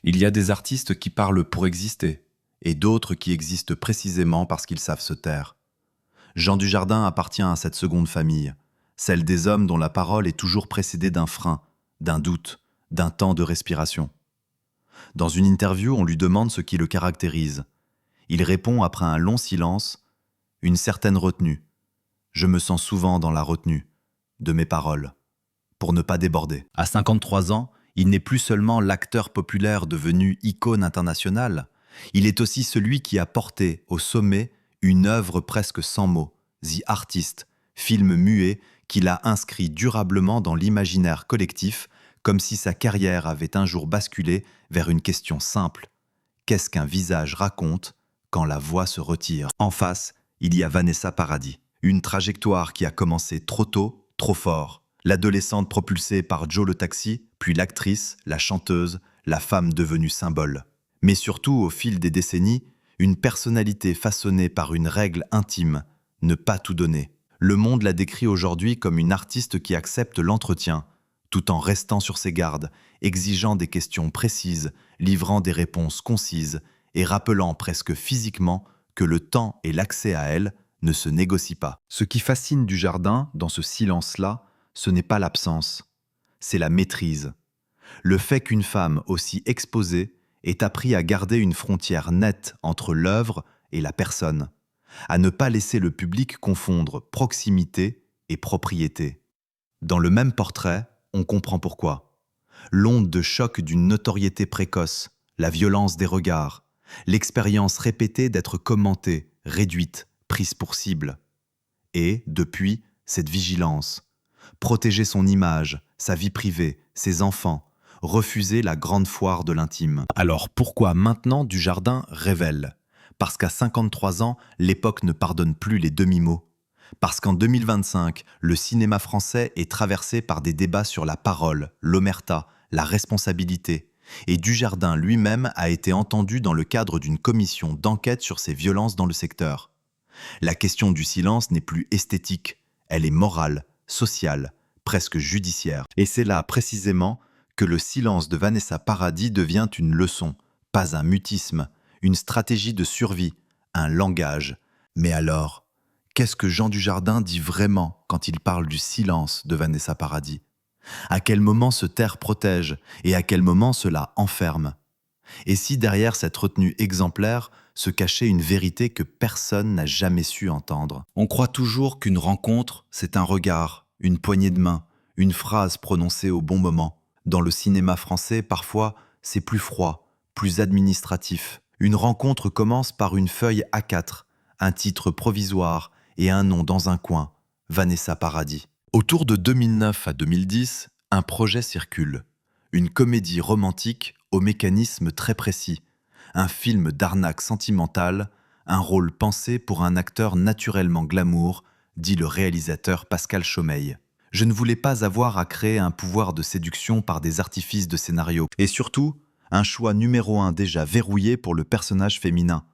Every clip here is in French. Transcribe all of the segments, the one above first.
Il y a des artistes qui parlent pour exister, et d'autres qui existent précisément parce qu'ils savent se taire. Jean Dujardin appartient à cette seconde famille, celle des hommes dont la parole est toujours précédée d'un frein, d'un doute, d'un temps de respiration. Dans une interview, on lui demande ce qui le caractérise. Il répond après un long silence, « Une certaine retenue. Je me sens souvent dans la retenue de mes paroles, pour ne pas déborder. » À 53 ans, il n'est plus seulement l'acteur populaire devenu icône internationale, il est aussi celui qui a porté au sommet une œuvre presque sans mots, The Artist, film muet qu'il a inscrit durablement dans l'imaginaire collectif, comme si sa carrière avait un jour basculé vers une question simple. Qu'est-ce qu'un visage raconte quand la voix se retire? En face, il y a Vanessa Paradis. Une trajectoire qui a commencé trop tôt, trop fort. L'adolescente propulsée par Joe le taxi, puis l'actrice, la chanteuse, la femme devenue symbole. Mais surtout, au fil des décennies, une personnalité façonnée par une règle intime, ne pas tout donner. Le monde la décrit aujourd'hui comme une artiste qui accepte l'entretien, tout en restant sur ses gardes, exigeant des questions précises, livrant des réponses concises et rappelant presque physiquement que le temps et l'accès à elle ne se négocient pas. Ce qui fascine Dujardin, dans ce silence-là, ce n'est pas l'absence, c'est la maîtrise. Le fait qu'une femme aussi exposée ait appris à garder une frontière nette entre l'œuvre et la personne, à ne pas laisser le public confondre proximité et propriété. Dans le même portrait, on comprend pourquoi. L'onde de choc d'une notoriété précoce, la violence des regards, l'expérience répétée d'être commentée, réduite, prise pour cible. Et, depuis, cette vigilance. Protéger son image, sa vie privée, ses enfants, refuser la grande foire de l'intime. Alors pourquoi maintenant Dujardin révèle? Parce qu'à 53 ans, l'époque ne pardonne plus les demi-mots. Parce qu'en 2025, le cinéma français est traversé par des débats sur la parole, l'omerta, la responsabilité. Et Dujardin lui-même a été entendu dans le cadre d'une commission d'enquête sur ces violences dans le secteur. La question du silence n'est plus esthétique, elle est morale, sociale, presque judiciaire. Et c'est là, précisément, que le silence de Vanessa Paradis devient une leçon, pas un mutisme, une stratégie de survie, un langage. Mais alors, qu'est-ce que Jean Dujardin dit vraiment quand il parle du silence de Vanessa Paradis? À quel moment se taire protège et à quel moment cela enferme? Et si derrière cette retenue exemplaire se cachait une vérité que personne n'a jamais su entendre? On croit toujours qu'une rencontre, c'est un regard, une poignée de main, une phrase prononcée au bon moment. Dans le cinéma français, parfois, c'est plus froid, plus administratif. Une rencontre commence par une feuille A4, un titre provisoire et un nom dans un coin, Vanessa Paradis. Autour de 2009 à 2010, un projet circule. Une comédie romantique au mécanisme très précis. Un film d'arnaque sentimentale, un rôle pensé pour un acteur naturellement glamour, dit le réalisateur Pascal Chaumeil. Je ne voulais pas avoir à créer un pouvoir de séduction par des artifices de scénario. Et surtout, un choix numéro 1 déjà verrouillé pour le personnage féminin,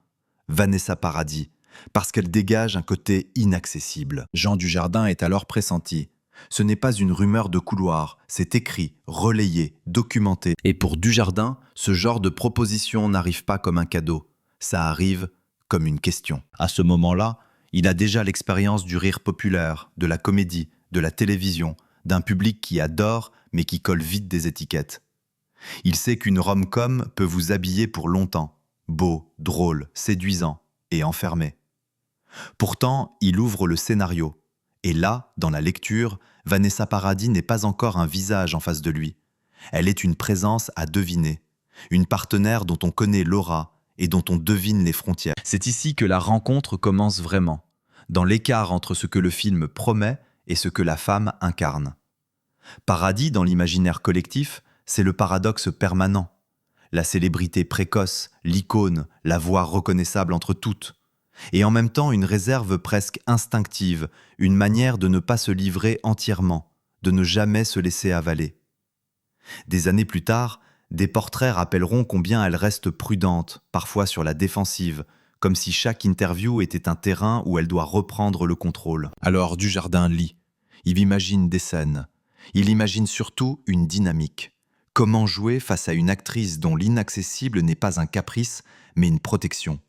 Vanessa Paradis, parce qu'elle dégage un côté inaccessible. Jean Dujardin est alors pressenti. Ce n'est pas une rumeur de couloir, c'est écrit, relayé, documenté. Et pour Dujardin, ce genre de proposition n'arrive pas comme un cadeau, ça arrive comme une question. À ce moment-là, il a déjà l'expérience du rire populaire, de la comédie, de la télévision, d'un public qui adore mais qui colle vite des étiquettes. Il sait qu'une rom-com peut vous habiller pour longtemps, beau, drôle, séduisant et enfermé. Pourtant, il ouvre le scénario. Et là, dans la lecture, Vanessa Paradis n'est pas encore un visage en face de lui. Elle est une présence à deviner, une partenaire dont on connaît l'aura et dont on devine les frontières. C'est ici que la rencontre commence vraiment, dans l'écart entre ce que le film promet et ce que la femme incarne. Paradis, dans l'imaginaire collectif, c'est le paradoxe permanent. La célébrité précoce, l'icône, la voix reconnaissable entre toutes. Et en même temps une réserve presque instinctive, une manière de ne pas se livrer entièrement, de ne jamais se laisser avaler. Des années plus tard, des portraits rappelleront combien elle reste prudente, parfois sur la défensive, comme si chaque interview était un terrain où elle doit reprendre le contrôle. Alors Dujardin lit, il imagine des scènes, il imagine surtout une dynamique. Comment jouer face à une actrice dont l'inaccessible n'est pas un caprice, mais une protection?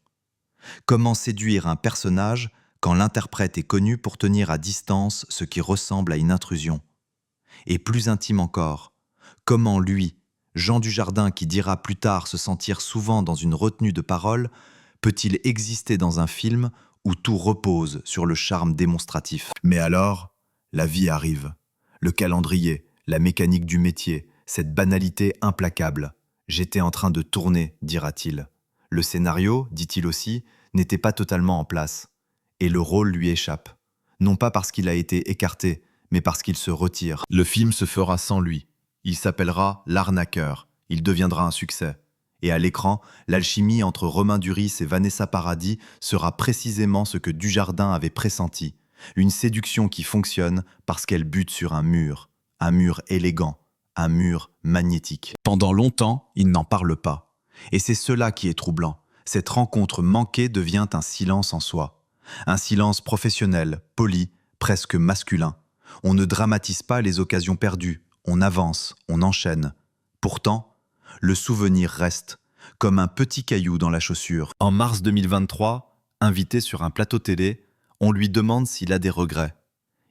Comment séduire un personnage quand l'interprète est connu pour tenir à distance ce qui ressemble à une intrusion? Et plus intime encore, comment lui, Jean Dujardin qui dira plus tard se sentir souvent dans une retenue de parole, peut-il exister dans un film où tout repose sur le charme démonstratif? Mais alors, la vie arrive. Le calendrier, la mécanique du métier, cette banalité implacable. J'étais en train de tourner, dira-t-il. Le scénario, dit-il aussi, n'était pas totalement en place. Et le rôle lui échappe. Non pas parce qu'il a été écarté, mais parce qu'il se retire. Le film se fera sans lui. Il s'appellera L'Arnaqueur. Il deviendra un succès. Et à l'écran, l'alchimie entre Romain Duris et Vanessa Paradis sera précisément ce que Dujardin avait pressenti. Une séduction qui fonctionne parce qu'elle bute sur un mur élégant, un mur magnétique. Pendant longtemps, il n'en parle pas. Et c'est cela qui est troublant. Cette rencontre manquée devient un silence en soi. Un silence professionnel, poli, presque masculin. On ne dramatise pas les occasions perdues, on avance, on enchaîne. Pourtant, le souvenir reste, comme un petit caillou dans la chaussure. En mars 2023, invité sur un plateau télé, on lui demande s'il a des regrets.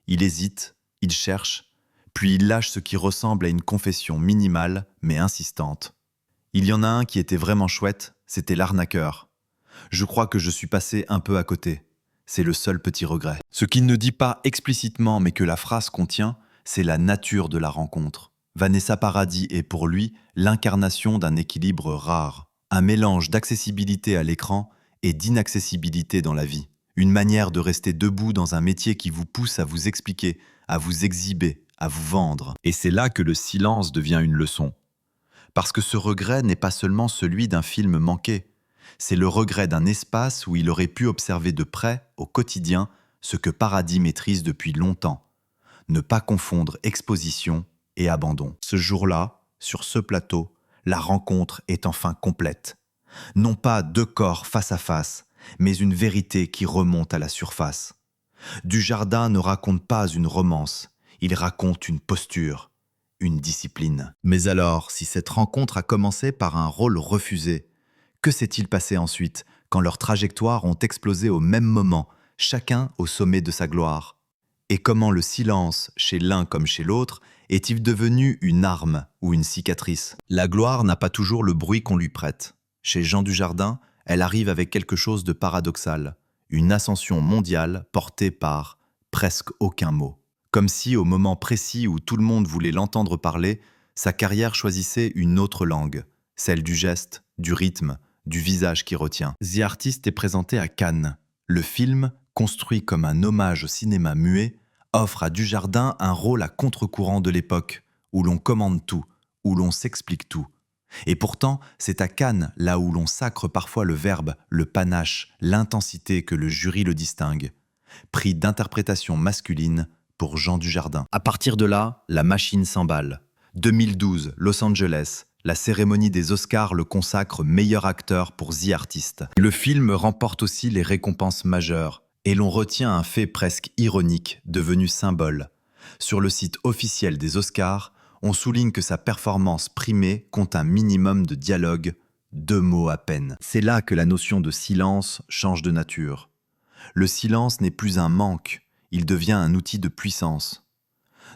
Il hésite, il cherche, puis il lâche ce qui ressemble à une confession minimale, mais insistante. Il y en a un qui était vraiment chouette, c'était L'Arnaqueur. Je crois que je suis passé un peu à côté. C'est le seul petit regret. Ce qu'il ne dit pas explicitement, mais que la phrase contient, c'est la nature de la rencontre. Vanessa Paradis est pour lui l'incarnation d'un équilibre rare. Un mélange d'accessibilité à l'écran et d'inaccessibilité dans la vie. Une manière de rester debout dans un métier qui vous pousse à vous expliquer, à vous exhiber, à vous vendre. Et c'est là que le silence devient une leçon. Parce que ce regret n'est pas seulement celui d'un film manqué. C'est le regret d'un espace où il aurait pu observer de près, au quotidien, ce que Paradis maîtrise depuis longtemps. Ne pas confondre exposition et abandon. Ce jour-là, sur ce plateau, la rencontre est enfin complète. Non pas deux corps face à face, mais une vérité qui remonte à la surface. Dujardin ne raconte pas une romance, il raconte une posture, une discipline. Mais alors, si cette rencontre a commencé par un rôle refusé, que s'est-il passé ensuite, quand leurs trajectoires ont explosé au même moment, chacun au sommet de sa gloire? Et comment le silence, chez l'un comme chez l'autre, est-il devenu une arme ou une cicatrice? La gloire n'a pas toujours le bruit qu'on lui prête. Chez Jean Dujardin, elle arrive avec quelque chose de paradoxal, une ascension mondiale portée par presque aucun mot. Comme si, au moment précis où tout le monde voulait l'entendre parler, sa carrière choisissait une autre langue, celle du geste, du rythme, du visage qui retient. The Artist est présenté à Cannes. Le film, construit comme un hommage au cinéma muet, offre à Dujardin un rôle à contre-courant de l'époque, où l'on commande tout, où l'on s'explique tout. Et pourtant, c'est à Cannes, là où l'on sacre parfois le verbe, le panache, l'intensité que le jury le distingue. Prix d'interprétation masculine pour Jean Dujardin. À partir de là, la machine s'emballe. 2012, Los Angeles. La cérémonie des Oscars le consacre meilleur acteur pour The Artist. Le film remporte aussi les récompenses majeures. Et l'on retient un fait presque ironique, devenu symbole. Sur le site officiel des Oscars, on souligne que sa performance primée compte un minimum de dialogue, 2 mots à peine. C'est là que la notion de silence change de nature. Le silence n'est plus un manque, il devient un outil de puissance.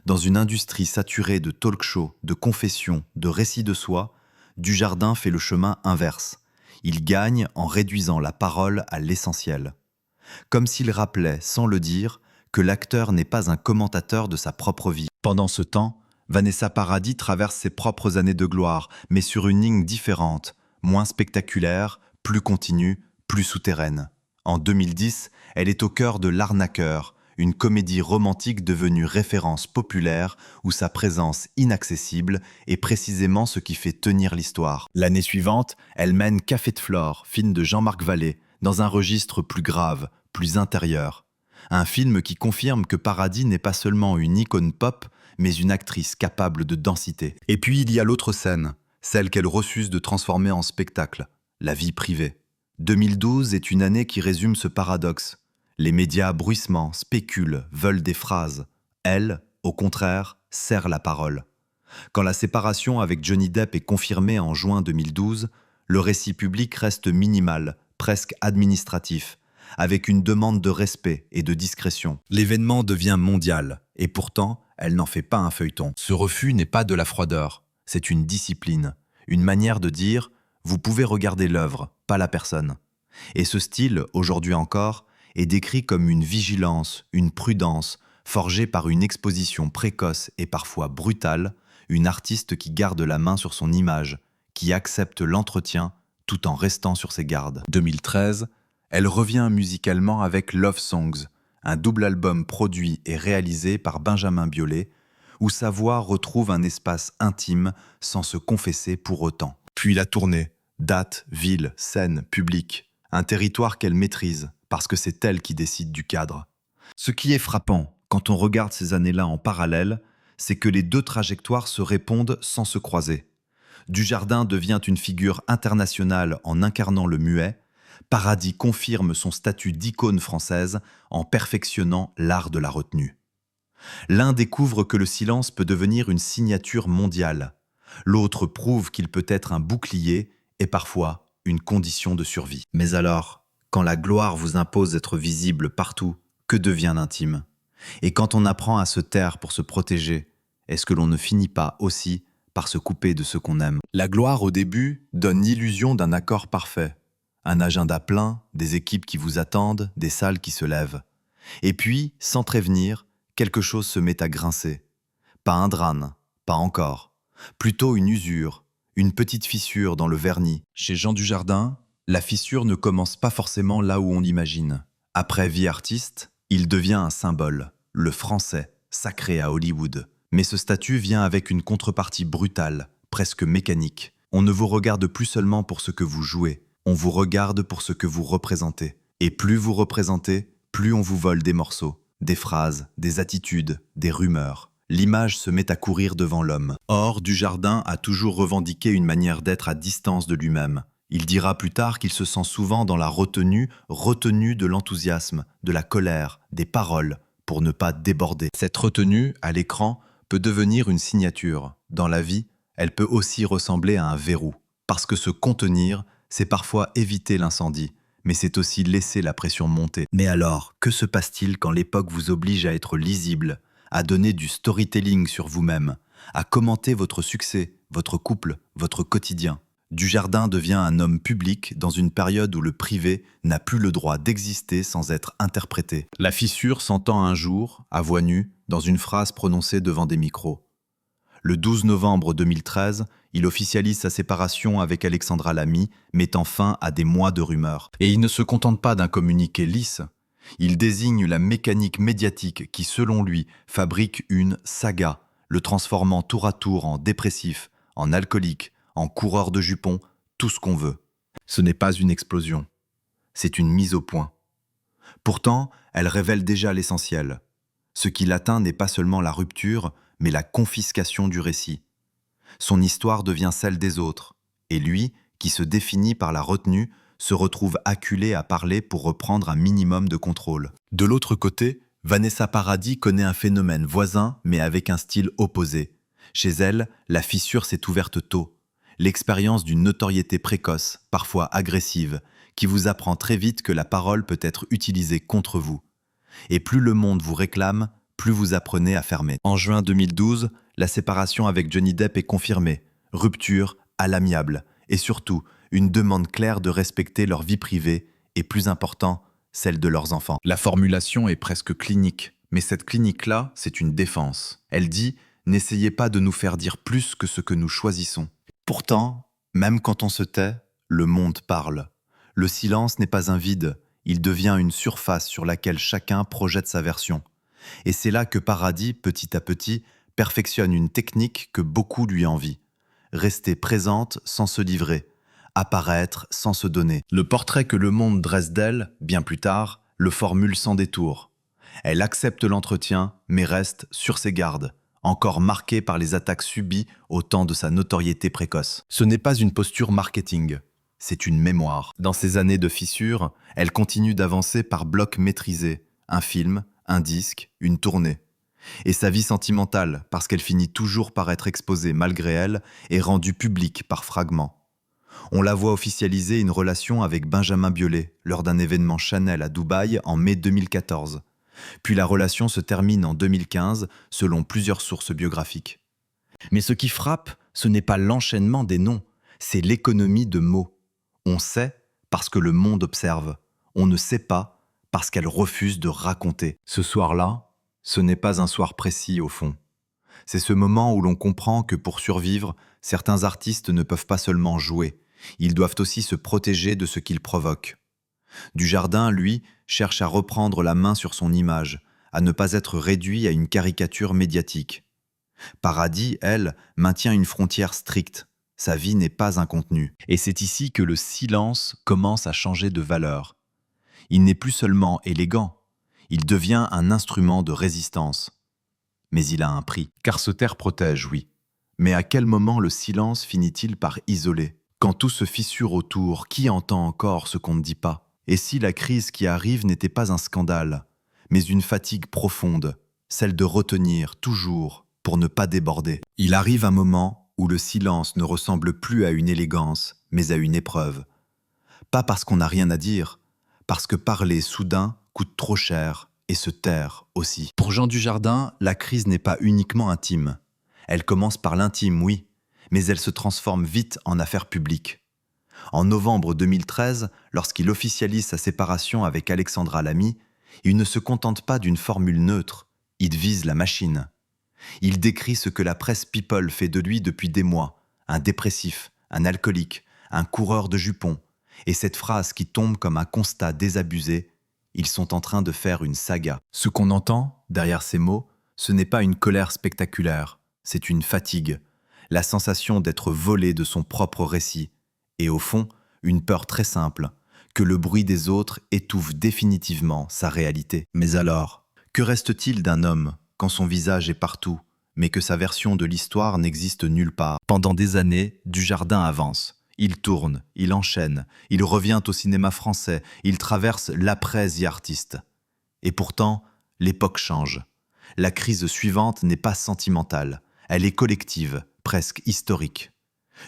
Dans une industrie saturée de talk-shows, de confessions, de récits de soi, Dujardin fait le chemin inverse. Il gagne en réduisant la parole à l'essentiel. Comme s'il rappelait, sans le dire, que l'acteur n'est pas un commentateur de sa propre vie. Pendant ce temps, Vanessa Paradis traverse ses propres années de gloire, mais sur une ligne différente, moins spectaculaire, plus continue, plus souterraine. En 2010, elle est au cœur de L'Arnaqueur, une comédie romantique devenue référence populaire où sa présence inaccessible est précisément ce qui fait tenir l'histoire. L'année suivante, elle mène Café de Flore, film de Jean-Marc Vallée, dans un registre plus grave, plus intérieur. Un film qui confirme que Paradis n'est pas seulement une icône pop, mais une actrice capable de densité. Et puis il y a l'autre scène, celle qu'elle refuse de transformer en spectacle, la vie privée. 2012 est une année qui résume ce paradoxe. Les médias bruissement, spéculent, veulent des phrases. Elle, au contraire, serre la parole. Quand la séparation avec Johnny Depp est confirmée en juin 2012, le récit public reste minimal, presque administratif, avec une demande de respect et de discrétion. L'événement devient mondial, et pourtant, elle n'en fait pas un feuilleton. Ce refus n'est pas de la froideur, c'est une discipline, une manière de dire « vous pouvez regarder l'œuvre, pas la personne ». Et ce style, aujourd'hui encore, est décrit comme une vigilance, une prudence, forgée par une exposition précoce et parfois brutale, une artiste qui garde la main sur son image, qui accepte l'entretien tout en restant sur ses gardes. 2013, elle revient musicalement avec Love Songs, un double album produit et réalisé par Benjamin Biolay, où sa voix retrouve un espace intime sans se confesser pour autant. Puis la tournée, date, ville, scène, public, un territoire qu'elle maîtrise, parce que c'est elle qui décide du cadre. Ce qui est frappant, quand on regarde ces années-là en parallèle, c'est que les deux trajectoires se répondent sans se croiser. Dujardin devient une figure internationale en incarnant le muet, Paradis confirme son statut d'icône française en perfectionnant l'art de la retenue. L'un découvre que le silence peut devenir une signature mondiale, l'autre prouve qu'il peut être un bouclier et parfois une condition de survie. Mais alors, quand la gloire vous impose d'être visible partout, que devient l'intime ? Et quand on apprend à se taire pour se protéger, est-ce que l'on ne finit pas aussi par se couper de ce qu'on aime ? La gloire au début donne l'illusion d'un accord parfait. Un agenda plein, des équipes qui vous attendent, des salles qui se lèvent. Et puis, sans prévenir, quelque chose se met à grincer. Pas un drame, pas encore. Plutôt une usure, une petite fissure dans le vernis. Chez Jean Dujardin, la fissure ne commence pas forcément là où on l'imagine. Après vie artiste, il devient un symbole, le français, sacré à Hollywood. Mais ce statut vient avec une contrepartie brutale, presque mécanique. On ne vous regarde plus seulement pour ce que vous jouez, on vous regarde pour ce que vous représentez. Et plus vous représentez, plus on vous vole des morceaux, des phrases, des attitudes, des rumeurs. L'image se met à courir devant l'homme. Or, Dujardin a toujours revendiqué une manière d'être à distance de lui-même. Il dira plus tard qu'il se sent souvent dans la retenue de l'enthousiasme, de la colère, des paroles, pour ne pas déborder. Cette retenue, à l'écran, peut devenir une signature. Dans la vie, elle peut aussi ressembler à un verrou. Parce que se contenir, c'est parfois éviter l'incendie, mais c'est aussi laisser la pression monter. Mais alors, que se passe-t-il quand l'époque vous oblige à être lisible, à donner du storytelling sur vous-même, à commenter votre succès, votre couple, votre quotidien ? Dujardin devient un homme public dans une période où le privé n'a plus le droit d'exister sans être interprété. La fissure s'entend un jour, à voix nue, dans une phrase prononcée devant des micros. Le 12 novembre 2013, il officialise sa séparation avec Alexandra Lamy, mettant fin à des mois de rumeurs. Et il ne se contente pas d'un communiqué lisse. Il désigne la mécanique médiatique qui, selon lui, fabrique une saga, le transformant tour à tour en dépressif, en alcoolique, en coureur de jupons, tout ce qu'on veut. Ce n'est pas une explosion, c'est une mise au point. Pourtant, elle révèle déjà l'essentiel. Ce qui l'atteint n'est pas seulement la rupture, mais la confiscation du récit. Son histoire devient celle des autres, et lui, qui se définit par la retenue, se retrouve acculé à parler pour reprendre un minimum de contrôle. De l'autre côté, Vanessa Paradis connaît un phénomène voisin, mais avec un style opposé. Chez elle, la fissure s'est ouverte tôt. L'expérience d'une notoriété précoce, parfois agressive, qui vous apprend très vite que la parole peut être utilisée contre vous. Et plus le monde vous réclame, plus vous apprenez à fermer. En juin 2012, la séparation avec Johnny Depp est confirmée. Rupture à l'amiable. Et surtout, une demande claire de respecter leur vie privée et, plus important, celle de leurs enfants. La formulation est presque clinique. Mais cette clinique-là, c'est une défense. Elle dit « N'essayez pas de nous faire dire plus que ce que nous choisissons ». Pourtant, même quand on se tait, le monde parle. Le silence n'est pas un vide, il devient une surface sur laquelle chacun projette sa version. Et c'est là que Paradis, petit à petit, perfectionne une technique que beaucoup lui envient. Rester présente sans se livrer, apparaître sans se donner. Le portrait que le monde dresse d'elle, bien plus tard, le formule sans détour. Elle accepte l'entretien, mais reste sur ses gardes, encore marquée par les attaques subies au temps de sa notoriété précoce. Ce n'est pas une posture marketing, c'est une mémoire. Dans ces années de fissure, elle continue d'avancer par blocs maîtrisés, un film, un disque, une tournée. Et sa vie sentimentale, parce qu'elle finit toujours par être exposée malgré elle et rendue publique par fragments. On la voit officialiser une relation avec Benjamin Biolay lors d'un événement Chanel à Dubaï en mai 2014. Puis la relation se termine en 2015 selon plusieurs sources biographiques. Mais ce qui frappe, ce n'est pas l'enchaînement des noms, c'est l'économie de mots. On sait parce que le monde observe. On ne sait pas parce qu'elle refuse de raconter. Ce soir-là, ce n'est pas un soir précis au fond. C'est ce moment où l'on comprend que pour survivre, certains artistes ne peuvent pas seulement jouer, ils doivent aussi se protéger de ce qu'ils provoquent. Dujardin, lui, cherche à reprendre la main sur son image, à ne pas être réduit à une caricature médiatique. Paradis, elle, maintient une frontière stricte. Sa vie n'est pas un contenu. Et c'est ici que le silence commence à changer de valeur. Il n'est plus seulement élégant, il devient un instrument de résistance. Mais il a un prix, car se taire protège, oui. Mais à quel moment le silence finit-il par isoler? Quand tout se fissure autour, qui entend encore ce qu'on ne dit pas? Et si la crise qui arrive n'était pas un scandale, mais une fatigue profonde, celle de retenir toujours pour ne pas déborder? Il arrive un moment où le silence ne ressemble plus à une élégance, mais à une épreuve. Pas parce qu'on n'a rien à dire, parce que parler soudain coûte trop cher et se taire aussi. Pour Jean Dujardin, la crise n'est pas uniquement intime. Elle commence par l'intime, oui, mais elle se transforme vite en affaire publique. En novembre 2013, lorsqu'il officialise sa séparation avec Alexandra Lamy, il ne se contente pas d'une formule neutre, il vise la machine. Il décrit ce que la presse People fait de lui depuis des mois, un dépressif, un alcoolique, un coureur de jupons, et cette phrase qui tombe comme un constat désabusé, ils sont en train de faire une saga. Ce qu'on entend, derrière ces mots, ce n'est pas une colère spectaculaire, c'est une fatigue, la sensation d'être volé de son propre récit, et au fond, une peur très simple, que le bruit des autres étouffe définitivement sa réalité. Mais alors, que reste-t-il d'un homme quand son visage est partout, mais que sa version de l'histoire n'existe nulle part? Pendant des années, Dujardin avance. Il tourne, il enchaîne, il revient au cinéma français, il traverse l'après-The Artist. Et pourtant, l'époque change. La crise suivante n'est pas sentimentale, elle est collective, presque historique.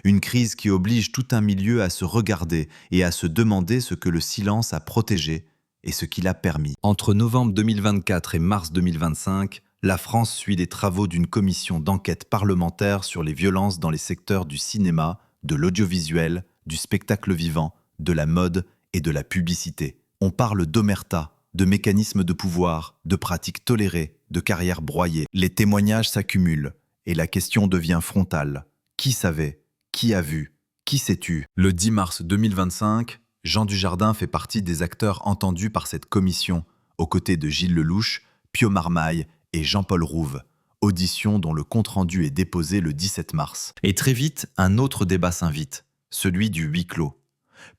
Une crise qui oblige tout un milieu à se regarder et à se demander ce que le silence a protégé et ce qu'il a permis. Entre novembre 2024 et mars 2025, la France suit les travaux d'une commission d'enquête parlementaire sur les violences dans les secteurs du cinéma, de l'audiovisuel, du spectacle vivant, de la mode et de la publicité. On parle d'omerta, de mécanismes de pouvoir, de pratiques tolérées, de carrières broyées. Les témoignages s'accumulent et la question devient frontale. Qui savait? Qui a vu? Qui s'est tu? Le 10 mars 2025, Jean Dujardin fait partie des acteurs entendus par cette commission, aux côtés de Gilles Lelouch, Pio Marmaille et Jean-Paul Rouve. Audition dont le compte-rendu est déposé le 17 mars. Et très vite, un autre débat s'invite, celui du huis clos.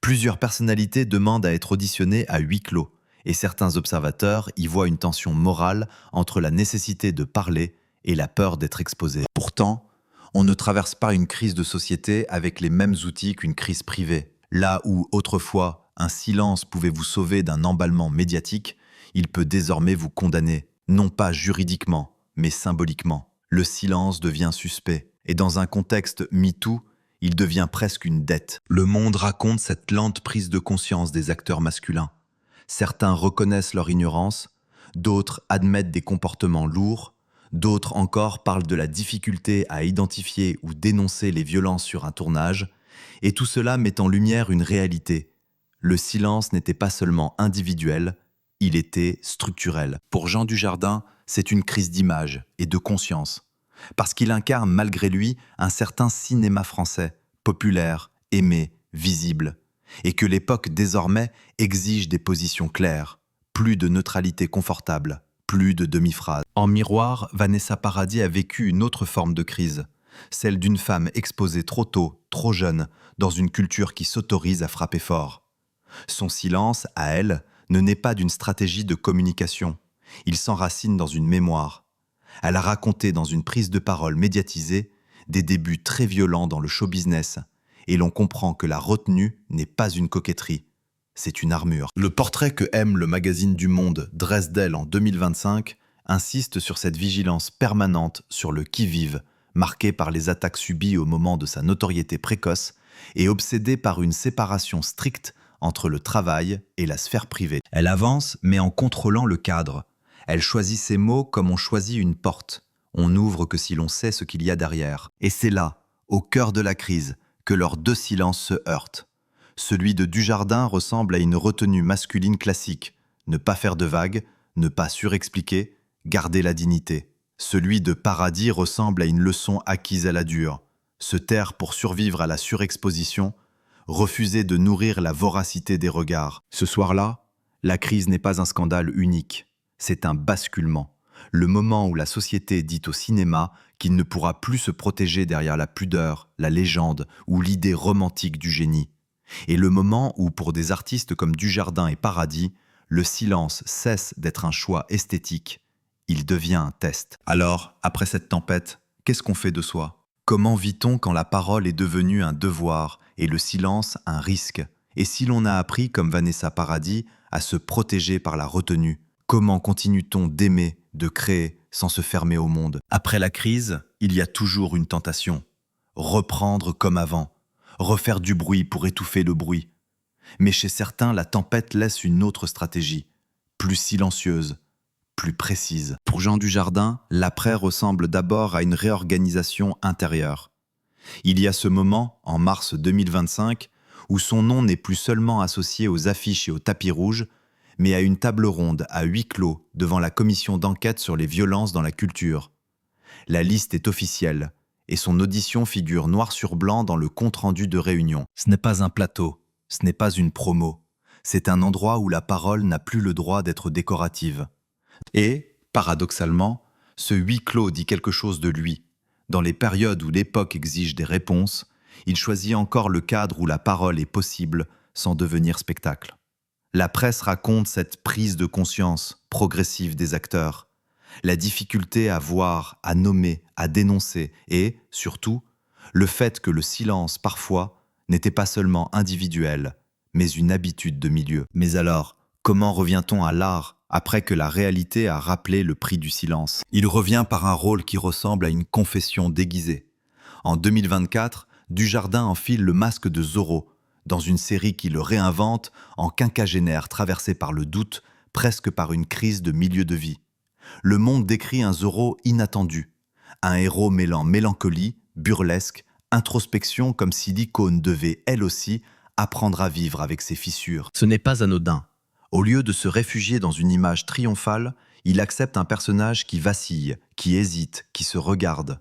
Plusieurs personnalités demandent à être auditionnées à huis clos, et certains observateurs y voient une tension morale entre la nécessité de parler et la peur d'être exposé. Pourtant, on ne traverse pas une crise de société avec les mêmes outils qu'une crise privée. Là où, autrefois, un silence pouvait vous sauver d'un emballement médiatique, il peut désormais vous condamner, non pas juridiquement, mais symboliquement. Le silence devient suspect, et dans un contexte MeToo, il devient presque une dette. Le monde raconte cette lente prise de conscience des acteurs masculins. Certains reconnaissent leur ignorance, d'autres admettent des comportements lourds, d'autres encore parlent de la difficulté à identifier ou dénoncer les violences sur un tournage, et tout cela met en lumière une réalité. Le silence n'était pas seulement individuel, il était structurel. Pour Jean Dujardin, c'est une crise d'image et de conscience, parce qu'il incarne malgré lui un certain cinéma français, populaire, aimé, visible, et que l'époque désormais exige des positions claires, plus de neutralité confortable, plus de demi-phrases. En miroir, Vanessa Paradis a vécu une autre forme de crise, celle d'une femme exposée trop tôt, trop jeune, dans une culture qui s'autorise à frapper fort. Son silence, à elle, ne naît pas d'une stratégie de communication. Il s'enracine dans une mémoire. Elle a raconté dans une prise de parole médiatisée des débuts très violents dans le show business, et l'on comprend que la retenue n'est pas une coquetterie, c'est une armure. Le portrait que aime le magazine du Monde dresse d'elle en 2025 insiste sur cette vigilance permanente sur le qui-vive, marquée par les attaques subies au moment de sa notoriété précoce et obsédée par une séparation stricte entre le travail et la sphère privée. Elle avance, mais en contrôlant le cadre. Elle choisit ses mots comme on choisit une porte. On n'ouvre que si l'on sait ce qu'il y a derrière. Et c'est là, au cœur de la crise, que leurs deux silences se heurtent. Celui de Dujardin ressemble à une retenue masculine classique. Ne pas faire de vagues, ne pas surexpliquer, garder la dignité. Celui de Paradis ressemble à une leçon acquise à la dure. Se taire pour survivre à la surexposition, refuser de nourrir la voracité des regards. Ce soir-là, la crise n'est pas un scandale unique, c'est un basculement. Le moment où la société dit au cinéma qu'il ne pourra plus se protéger derrière la pudeur, la légende ou l'idée romantique du génie. Et le moment où, pour des artistes comme Dujardin et Paradis, le silence cesse d'être un choix esthétique, il devient un test. Alors, après cette tempête, qu'est-ce qu'on fait de soi ? Comment vit-on quand la parole est devenue un devoir et le silence un risque ? Et si l'on a appris, comme Vanessa Paradis, à se protéger par la retenue, comment continue-t-on d'aimer, de créer, sans se fermer au monde ? Après la crise, il y a toujours une tentation. Reprendre comme avant, refaire du bruit pour étouffer le bruit. Mais chez certains, la tempête laisse une autre stratégie, plus silencieuse, plus précise. Pour Jean Dujardin, l'après ressemble d'abord à une réorganisation intérieure. Il y a ce moment, en mars 2025, où son nom n'est plus seulement associé aux affiches et aux tapis rouges, mais à une table ronde à huis clos devant la commission d'enquête sur les violences dans la culture. La liste est officielle, et son audition figure noir sur blanc dans le compte-rendu de réunion. Ce n'est pas un plateau, ce n'est pas une promo, c'est un endroit où la parole n'a plus le droit d'être décorative. Et, paradoxalement, ce huis clos dit quelque chose de lui. Dans les périodes où l'époque exige des réponses, il choisit encore le cadre où la parole est possible sans devenir spectacle. La presse raconte cette prise de conscience progressive des acteurs, la difficulté à voir, à nommer, à dénoncer et, surtout, le fait que le silence, parfois, n'était pas seulement individuel, mais une habitude de milieu. Mais alors, comment revient-on à l'art après que la réalité a rappelé le prix du silence ? Il revient par un rôle qui ressemble à une confession déguisée. En 2024, Dujardin enfile le masque de Zorro, dans une série qui le réinvente en quinquagénaire traversé par le doute, presque par une crise de milieu de vie. Le monde décrit un Zorro inattendu, un héros mêlant mélancolie, burlesque, introspection, comme si l'icône devait, elle aussi, apprendre à vivre avec ses fissures. Ce n'est pas anodin. Au lieu de se réfugier dans une image triomphale, il accepte un personnage qui vacille, qui hésite, qui se regarde.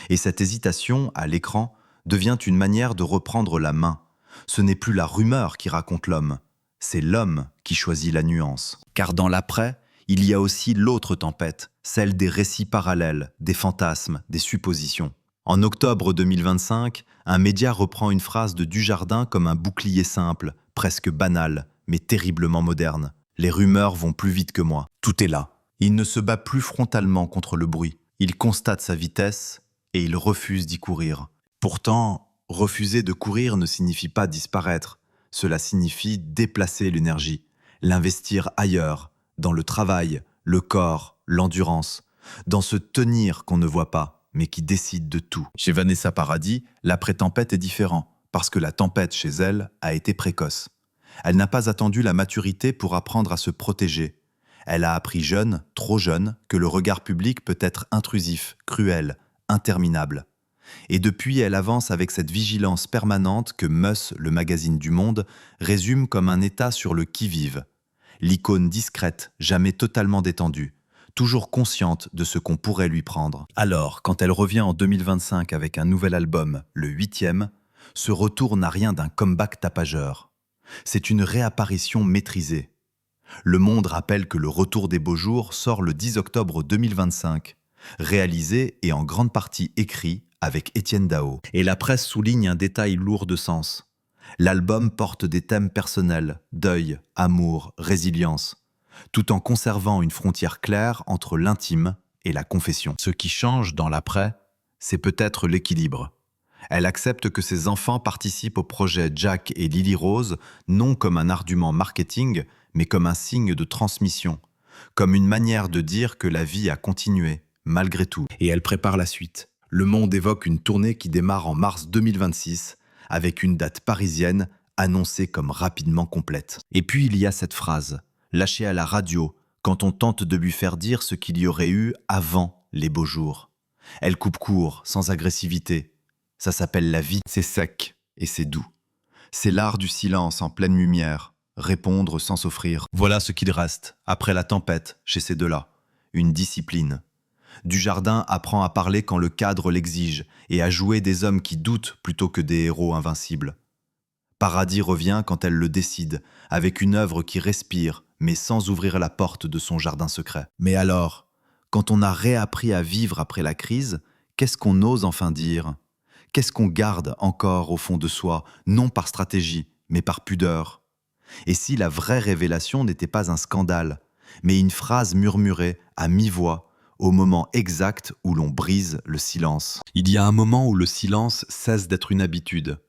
Et cette hésitation, à l'écran, devient une manière de reprendre la main. Ce n'est plus la rumeur qui raconte l'homme, c'est l'homme qui choisit la nuance. Car dans l'après, il y a aussi l'autre tempête, celle des récits parallèles, des fantasmes, des suppositions. En octobre 2025, un média reprend une phrase de Dujardin comme un bouclier simple, presque banal, mais terriblement moderne. Les rumeurs vont plus vite que moi. Tout est là. Il ne se bat plus frontalement contre le bruit. Il constate sa vitesse et il refuse d'y courir. Pourtant, refuser de courir ne signifie pas disparaître. Cela signifie déplacer l'énergie, l'investir ailleurs, dans le travail, le corps, l'endurance, dans ce tenir qu'on ne voit pas, mais qui décide de tout. Chez Vanessa Paradis, l'après-tempête est différent, parce que la tempête chez elle a été précoce. Elle n'a pas attendu la maturité pour apprendre à se protéger. Elle a appris jeune, trop jeune, que le regard public peut être intrusif, cruel, interminable. Et depuis, elle avance avec cette vigilance permanente que Mus, le magazine du Monde, résume comme un état sur le qui-vive. L'icône discrète, jamais totalement détendue, toujours consciente de ce qu'on pourrait lui prendre. Alors, quand elle revient en 2025 avec un nouvel album, le 8e, ce retour n'a rien d'un comeback tapageur. C'est une réapparition maîtrisée. Le Monde rappelle que Le Retour des Beaux Jours sort le 10 octobre 2025, réalisé et en grande partie écrit avec Étienne Dao. Et la presse souligne un détail lourd de sens. L'album porte des thèmes personnels, deuil, amour, résilience, tout en conservant une frontière claire entre l'intime et la confession. Ce qui change dans l'après, c'est peut-être l'équilibre. Elle accepte que ses enfants participent au projet Jack et Lily Rose, non comme un argument marketing, mais comme un signe de transmission, comme une manière de dire que la vie a continué, malgré tout. Et elle prépare la suite. Le Monde évoque une tournée qui démarre en mars 2026, avec une date parisienne annoncée comme rapidement complète. Et puis il y a cette phrase, lâchée à la radio, quand on tente de lui faire dire ce qu'il y aurait eu avant les beaux jours. Elle coupe court, sans agressivité. Ça s'appelle la vie, c'est sec et c'est doux. C'est l'art du silence en pleine lumière, répondre sans s'offrir. Voilà ce qu'il reste, après la tempête, chez ces deux-là. Une discipline. Dujardin apprend à parler quand le cadre l'exige et à jouer des hommes qui doutent plutôt que des héros invincibles. Paradis revient quand elle le décide, avec une œuvre qui respire, mais sans ouvrir la porte de son jardin secret. Mais alors, quand on a réappris à vivre après la crise, qu'est-ce qu'on ose enfin dire ? Qu'est-ce qu'on garde encore au fond de soi, non par stratégie, mais par pudeur ? Et si la vraie révélation n'était pas un scandale, mais une phrase murmurée à mi-voix, au moment exact où l'on brise le silence. Il y a un moment où le silence cesse d'être une habitude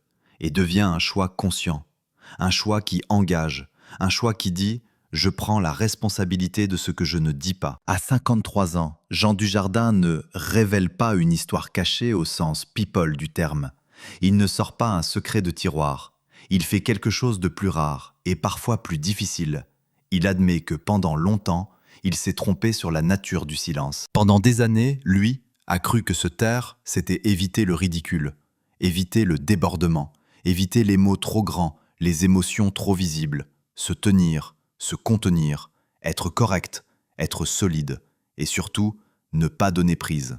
et devient un choix conscient, un choix qui engage, un choix qui dit « je prends la responsabilité de ce que je ne dis pas ». À 53 ans, Jean Dujardin ne révèle pas une histoire cachée au sens people du terme. Il ne sort pas un secret de tiroir. Il fait quelque chose de plus rare et parfois plus difficile. Il admet que pendant longtemps, il s'est trompé sur la nature du silence. Pendant des années, lui a cru que se taire, c'était éviter le ridicule, éviter le débordement, éviter les mots trop grands, les émotions trop visibles, se tenir, se contenir, être correct, être solide, et surtout, ne pas donner prise.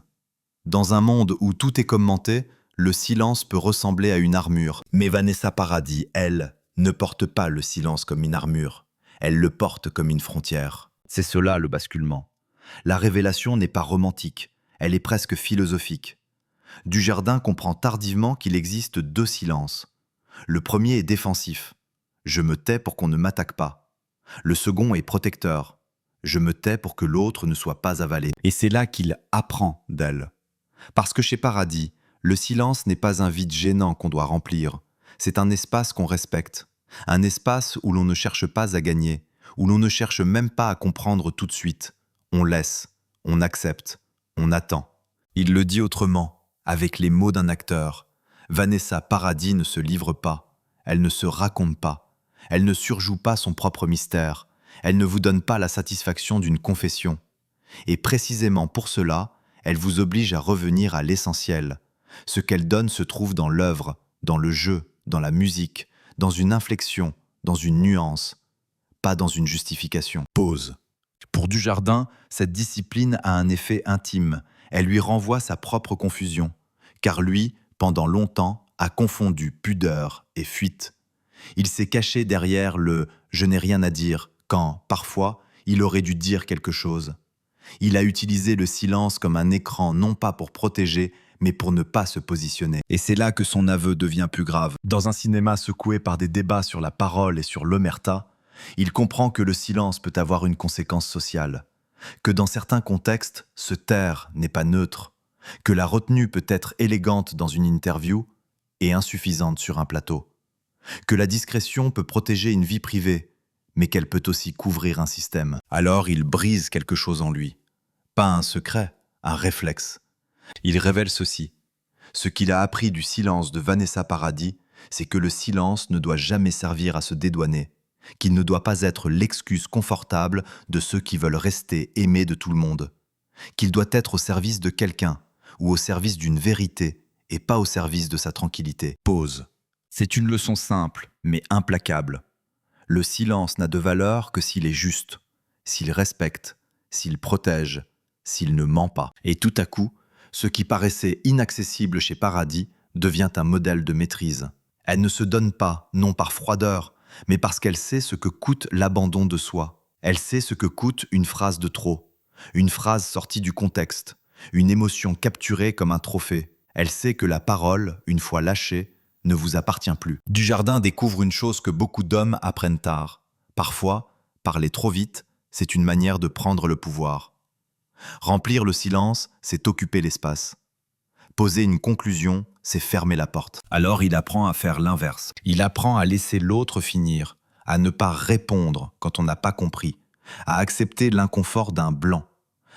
Dans un monde où tout est commenté, le silence peut ressembler à une armure. Mais Vanessa Paradis, elle, ne porte pas le silence comme une armure. Elle le porte comme une frontière. C'est cela le basculement. La révélation n'est pas romantique, elle est presque philosophique. Dujardin comprend tardivement qu'il existe deux silences. Le premier est défensif. Je me tais pour qu'on ne m'attaque pas. Le second est protecteur. Je me tais pour que l'autre ne soit pas avalé. Et c'est là qu'il apprend d'elle. Parce que chez Paradis, le silence n'est pas un vide gênant qu'on doit remplir. C'est un espace qu'on respecte. Un espace où l'on ne cherche pas à gagner, où l'on ne cherche même pas à comprendre tout de suite. On laisse, on accepte, on attend. Il le dit autrement, avec les mots d'un acteur. Vanessa Paradis ne se livre pas, elle ne se raconte pas, elle ne surjoue pas son propre mystère, elle ne vous donne pas la satisfaction d'une confession. Et précisément pour cela, elle vous oblige à revenir à l'essentiel. Ce qu'elle donne se trouve dans l'œuvre, dans le jeu, dans la musique, dans une inflexion, dans une nuance, pas dans une justification. Pause. Pour Dujardin, cette discipline a un effet intime. Elle lui renvoie sa propre confusion, car lui, pendant longtemps, a confondu pudeur et fuite. Il s'est caché derrière le « je n'ai rien à dire » quand, parfois, il aurait dû dire quelque chose. Il a utilisé le silence comme un écran non pas pour protéger, mais pour ne pas se positionner. Et c'est là que son aveu devient plus grave. Dans un cinéma secoué par des débats sur la parole et sur l'omerta, il comprend que le silence peut avoir une conséquence sociale, que dans certains contextes, se taire n'est pas neutre, que la retenue peut être élégante dans une interview et insuffisante sur un plateau, que la discrétion peut protéger une vie privée, mais qu'elle peut aussi couvrir un système. Alors il brise quelque chose en lui. Pas un secret, un réflexe. Il révèle ceci. Ce qu'il a appris du silence de Vanessa Paradis, c'est que le silence ne doit jamais servir à se dédouaner, qu'il ne doit pas être l'excuse confortable de ceux qui veulent rester aimés de tout le monde, qu'il doit être au service de quelqu'un ou au service d'une vérité et pas au service de sa tranquillité. Pause. C'est une leçon simple, mais implacable. Le silence n'a de valeur que s'il est juste, s'il respecte, s'il protège, s'il ne ment pas. Et tout à coup, ce qui paraissait inaccessible chez Paradis devient un modèle de maîtrise. Elle ne se donne pas, non par froideur, mais parce qu'elle sait ce que coûte l'abandon de soi. Elle sait ce que coûte une phrase de trop, une phrase sortie du contexte, une émotion capturée comme un trophée. Elle sait que la parole, une fois lâchée, ne vous appartient plus. Dujardin découvre une chose que beaucoup d'hommes apprennent tard. Parfois, parler trop vite, c'est une manière de prendre le pouvoir. Remplir le silence, c'est occuper l'espace. Poser une conclusion, c'est fermer la porte. Alors il apprend à faire l'inverse. Il apprend à laisser l'autre finir, à ne pas répondre quand on n'a pas compris, à accepter l'inconfort d'un blanc,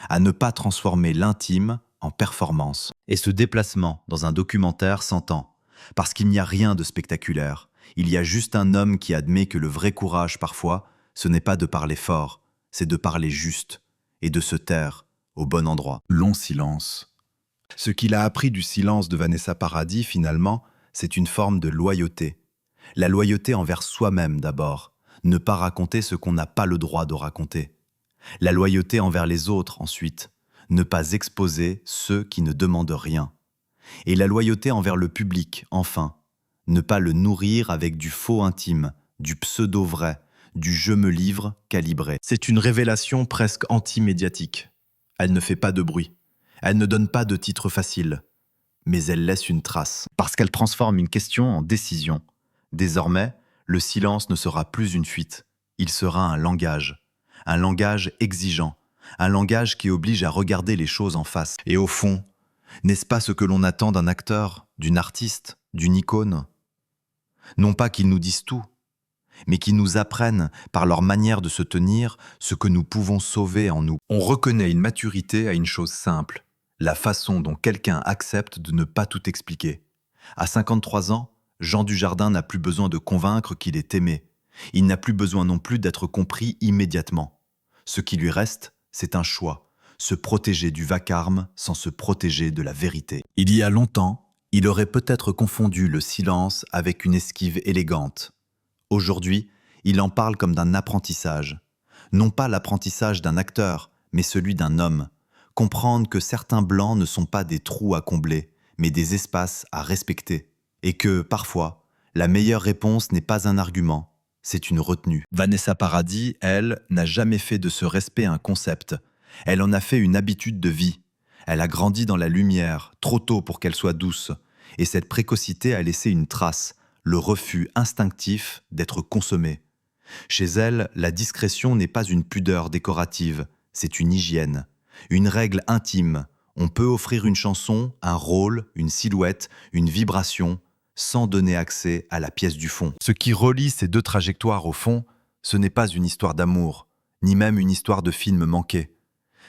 à ne pas transformer l'intime en performance. Et ce déplacement dans un documentaire s'entend, parce qu'il n'y a rien de spectaculaire. Il y a juste un homme qui admet que le vrai courage, parfois, ce n'est pas de parler fort, c'est de parler juste, et de se taire au bon endroit. Long silence. Ce qu'il a appris du silence de Vanessa Paradis, finalement, c'est une forme de loyauté. La loyauté envers soi-même d'abord, ne pas raconter ce qu'on n'a pas le droit de raconter. La loyauté envers les autres ensuite, ne pas exposer ceux qui ne demandent rien. Et la loyauté envers le public, enfin, ne pas le nourrir avec du faux intime, du pseudo-vrai, du je me livre calibré. C'est une révélation presque anti-médiatique. Elle ne fait pas de bruit. Elle ne donne pas de titre facile. Mais elle laisse une trace. Parce qu'elle transforme une question en décision. Désormais, le silence ne sera plus une fuite. Il sera un langage exigeant, un langage qui oblige à regarder les choses en face. Et au fond, n'est-ce pas ce que l'on attend d'un acteur, d'une artiste, d'une icône? Non pas qu'ils nous disent tout, mais qu'ils nous apprennent, par leur manière de se tenir, ce que nous pouvons sauver en nous. On reconnaît une maturité à une chose simple, la façon dont quelqu'un accepte de ne pas tout expliquer. À 53 ans, Jean Dujardin n'a plus besoin de convaincre qu'il est aimé. Il n'a plus besoin non plus d'être compris immédiatement. Ce qui lui reste, c'est un choix, se protéger du vacarme sans se protéger de la vérité. Il y a longtemps, il aurait peut-être confondu le silence avec une esquive élégante. Aujourd'hui, il en parle comme d'un apprentissage. Non pas l'apprentissage d'un acteur, mais celui d'un homme. Comprendre que certains blancs ne sont pas des trous à combler, mais des espaces à respecter. Et que, parfois, la meilleure réponse n'est pas un argument, c'est une retenue. Vanessa Paradis, elle, n'a jamais fait de ce respect un concept. Elle en a fait une habitude de vie. Elle a grandi dans la lumière, trop tôt pour qu'elle soit douce. Et cette précocité a laissé une trace, le refus instinctif d'être consommée. Chez elle, la discrétion n'est pas une pudeur décorative, c'est une hygiène, une règle intime. On peut offrir une chanson, un rôle, une silhouette, une vibration, sans donner accès à la pièce du fond. Ce qui relie ces deux trajectoires au fond, ce n'est pas une histoire d'amour, ni même une histoire de film manqué.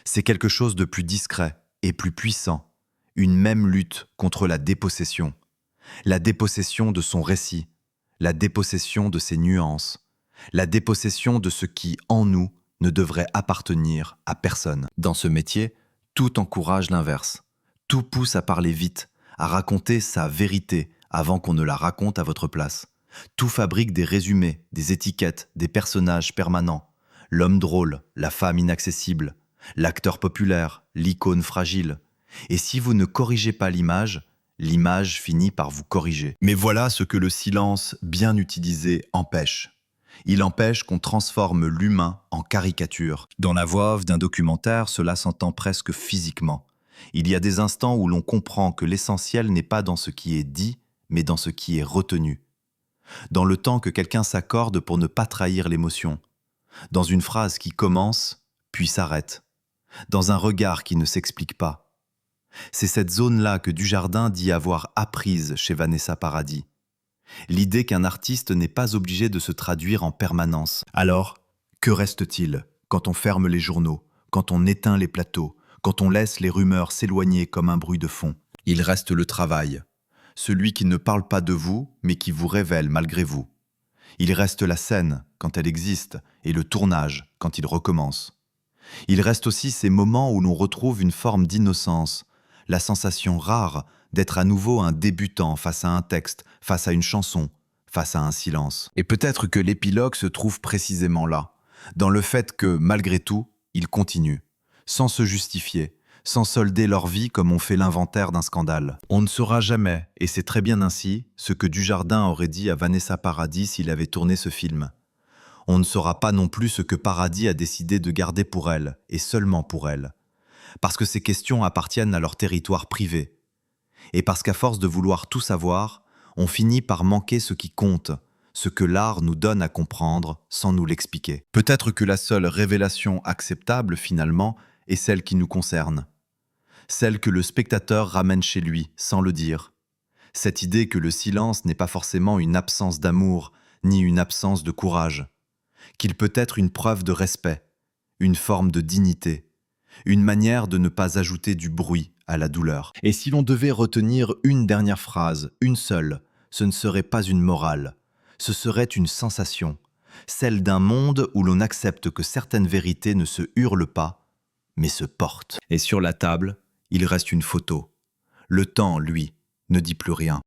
C'est quelque chose de plus discret et plus puissant, une même lutte contre la dépossession de son récit, la dépossession de ses nuances, la dépossession de ce qui, en nous, ne devrait appartenir à personne. Dans ce métier, tout encourage l'inverse. Tout pousse à parler vite, à raconter sa vérité avant qu'on ne la raconte à votre place. Tout fabrique des résumés, des étiquettes, des personnages permanents. L'homme drôle, la femme inaccessible, l'acteur populaire, l'icône fragile. Et si vous ne corrigez pas l'image finit par vous corriger. Mais voilà ce que le silence, bien utilisé, empêche. Il empêche qu'on transforme l'humain en caricature. Dans la voix off d'un documentaire, cela s'entend presque physiquement. Il y a des instants où l'on comprend que l'essentiel n'est pas dans ce qui est dit, mais dans ce qui est retenu. Dans le temps que quelqu'un s'accorde pour ne pas trahir l'émotion. Dans une phrase qui commence, puis s'arrête. Dans un regard qui ne s'explique pas. C'est cette zone-là que Dujardin dit avoir apprise chez Vanessa Paradis. L'idée qu'un artiste n'est pas obligé de se traduire en permanence. Alors, que reste-t-il quand on ferme les journaux, quand on éteint les plateaux, quand on laisse les rumeurs s'éloigner comme un bruit de fond? Il reste le travail, celui qui ne parle pas de vous, mais qui vous révèle malgré vous. Il reste la scène, quand elle existe, et le tournage, quand il recommence. Il reste aussi ces moments où l'on retrouve une forme d'innocence, la sensation rare d'être à nouveau un débutant face à un texte, face à une chanson, face à un silence. Et peut-être que l'épilogue se trouve précisément là, dans le fait que, malgré tout, ils continuent, sans se justifier, sans solder leur vie comme on fait l'inventaire d'un scandale. On ne saura jamais, et c'est très bien ainsi, ce que Dujardin aurait dit à Vanessa Paradis s'il avait tourné ce film. On ne saura pas non plus ce que Paradis a décidé de garder pour elle, et seulement pour elle. Parce que ces questions appartiennent à leur territoire privé. Et parce qu'à force de vouloir tout savoir, on finit par manquer ce qui compte, ce que l'art nous donne à comprendre sans nous l'expliquer. Peut-être que la seule révélation acceptable, finalement, est celle qui nous concerne. Celle que le spectateur ramène chez lui, sans le dire. Cette idée que le silence n'est pas forcément une absence d'amour, ni une absence de courage. Qu'il peut être une preuve de respect, une forme de dignité, une manière de ne pas ajouter du bruit à la douleur. Et si l'on devait retenir une dernière phrase, une seule, ce ne serait pas une morale, ce serait une sensation, celle d'un monde où l'on accepte que certaines vérités ne se hurlent pas, mais se portent. Et sur la table, il reste une photo. Le temps, lui, ne dit plus rien.